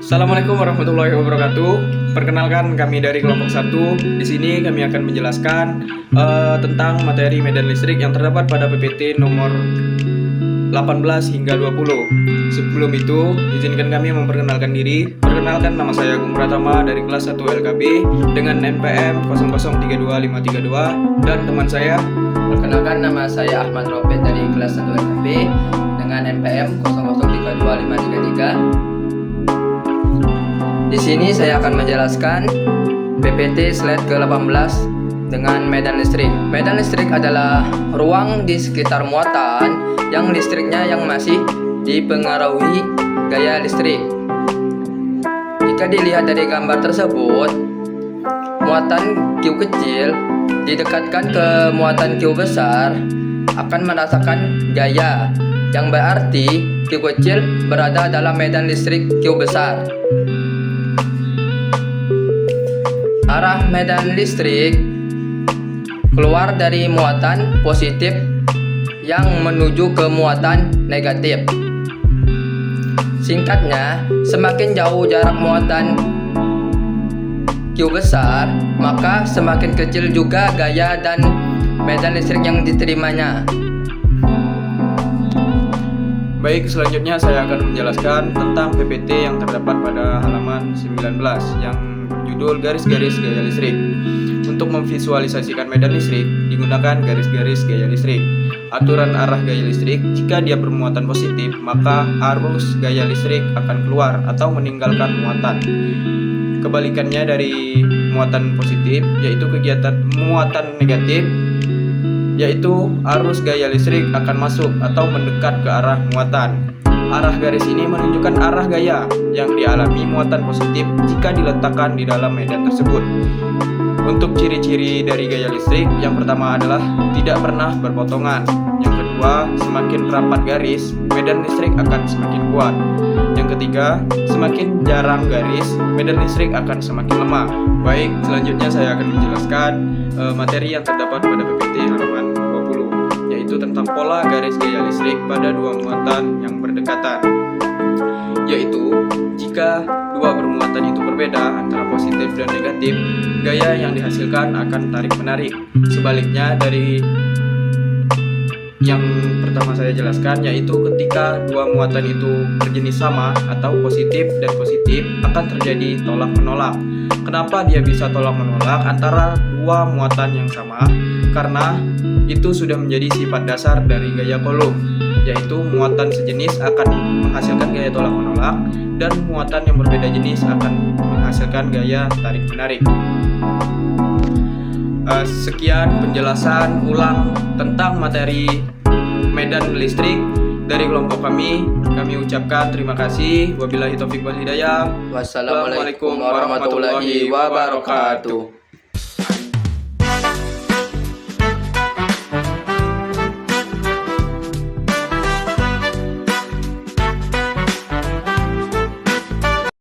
Assalamualaikum warahmatullahi wabarakatuh. Perkenalkan, kami dari kelompok 1. Di sini kami akan menjelaskan tentang materi medan listrik yang terdapat pada PPT nomor 18 hingga 20. Sebelum itu, izinkan kami memperkenalkan diri. Perkenalkan, nama saya Agung Pratama dari kelas 1 LKB dengan NPM 0032532 dan teman saya. Perkenalkan, nama saya Ahmad Robert dari kelas 1 LKB dengan NPM 0032533. Di sini saya akan menjelaskan PPT slide ke-18 dengan medan listrik. Medan listrik adalah ruang di sekitar muatan yang listriknya yang masih dipengaruhi gaya listrik. Jika dilihat dari gambar tersebut, muatan Q kecil didekatkan ke muatan Q besar akan merasakan gaya, yang berarti Q kecil berada dalam medan listrik Q besar. Arah medan listrik keluar dari muatan positif yang menuju ke muatan negatif. Singkatnya, semakin jauh jarak muatan Q besar, maka semakin kecil juga gaya dan medan listrik yang diterimanya. Baik, selanjutnya saya akan menjelaskan tentang PPT yang terdapat pada halaman 19 yang berjudul garis-garis gaya listrik. Untuk memvisualisasikan medan listrik, digunakan garis-garis gaya listrik. Aturan arah gaya listrik, jika dia bermuatan positif, maka arus gaya listrik akan keluar atau meninggalkan muatan. Kebalikannya dari muatan positif, yaitu kegiatan muatan negatif, yaitu arus gaya listrik akan masuk atau mendekat ke arah muatan. Arah garis ini menunjukkan arah gaya yang dialami muatan positif jika diletakkan di dalam medan tersebut. Untuk ciri-ciri dari gaya listrik, yang pertama adalah tidak pernah berpotongan. Yang kedua, semakin rapat garis, medan listrik akan semakin kuat. Yang ketiga, semakin jarang garis, medan listrik akan semakin lemah. Baik, selanjutnya saya akan menjelaskan materi yang terdapat pada PPT halaman 20, yaitu tentang pola garis gaya listrik pada dua muatan yang berdekatan. Yaitu, jika dua bermuatan itu berbeda antara positif dan negatif, gaya yang dihasilkan akan tarik-menarik. Sebaliknya dari yang pertama saya jelaskan, yaitu ketika dua muatan itu berjenis sama atau positif dan positif, akan terjadi tolak-menolak. Kenapa dia bisa tolak-menolak antara dua muatan yang sama? Karena itu sudah menjadi sifat dasar dari gaya Coulomb, yaitu muatan sejenis akan menghasilkan gaya tolak-menolak dan muatan yang berbeda jenis akan menghasilkan gaya tarik-menarik. Sekian penjelasan ulang tentang materi medan listrik dari kelompok kami. Kami ucapkan terima kasih. Wabillahi taufiq wal hidayah. Wassalamualaikum warahmatullahi wabarakatuh.